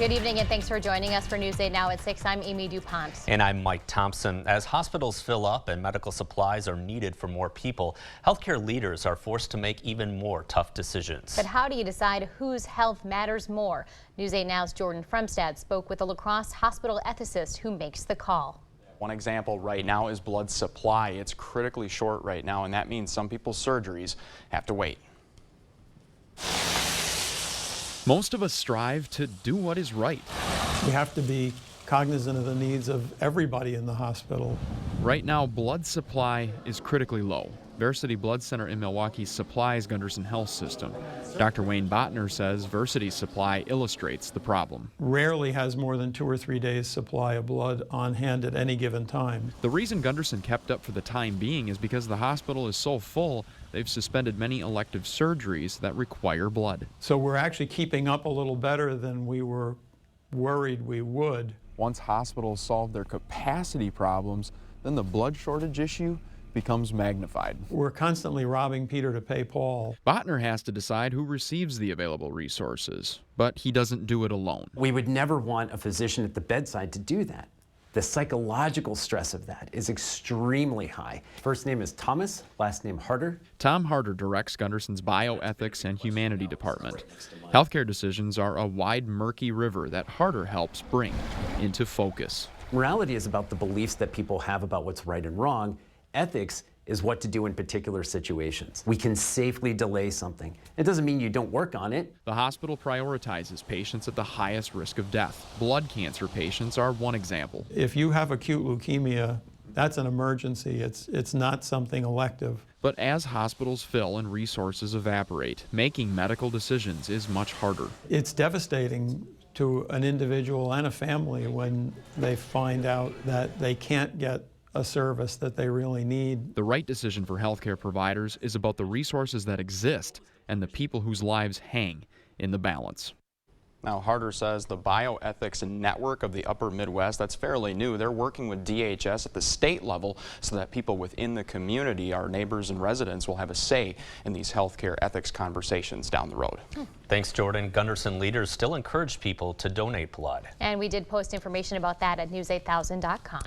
Good evening and thanks for joining us for News 8 Now at 6. I'm Amy DuPont. And I'm Mike Thompson. As hospitals fill up and medical supplies are needed for more people, healthcare leaders are forced to make even more tough decisions. But how do you decide whose health matters more? News 8 Now's Jordan Frumstad spoke with a la-crosse hospital ethicist who makes the call. One example right now is blood supply. It's critically short right now, and that means some people's surgeries have to wait. Most of us strive to do what is right. We have to be cognizant of the needs of everybody in the hospital. Right now, blood supply is critically low. Versity Blood Center in Milwaukee supplies Gundersen-Health-System. Dr. Wayne Botner says Versity's supply illustrates the problem. Rarely has more than 2 or 3 days supply of blood on hand at any given time. The reason Gundersen kept up for the time being is because the hospital is so full, they've suspended many elective surgeries that require blood. So we're actually keeping up a little better than we were worried we would. Once hospitals solve their capacity problems, then the blood shortage issue becomes magnified. We're constantly robbing Peter to pay Paul. Botner has to decide who receives the available resources, but he doesn't do it alone. We would never want a physician at the bedside to do that. The psychological stress of that is extremely high. First name is Thomas, last name Harder. Tom Harder directs Gundersen's Bioethics and Humanity Department. Healthcare decisions are a wide, murky river that Harder helps bring into focus. Morality is about the beliefs that people have about what's right and wrong. Ethics is what to do in particular situations. We can safely delay something. It doesn't mean you don't work on it. The hospital prioritizes patients at the highest risk of death. Blood cancer patients are one example. If you have acute leukemia, that's an emergency. It's not something elective. But as hospitals fill and resources evaporate, making medical decisions is much harder. It's devastating to an individual and a family when they find out that they can't get a service that they really need. The right decision for healthcare providers is about the resources that exist and the people whose lives hang in the balance. Now, Harder says the bioethics network of the upper Midwest, that's fairly new. They're working with DHS at the state level so that people within the community, our neighbors and residents, will have a say in these healthcare ethics conversations down the road. Thanks, Jordan. Gundersen leaders still encourage people to donate blood. And we did post information about that at news8000.com.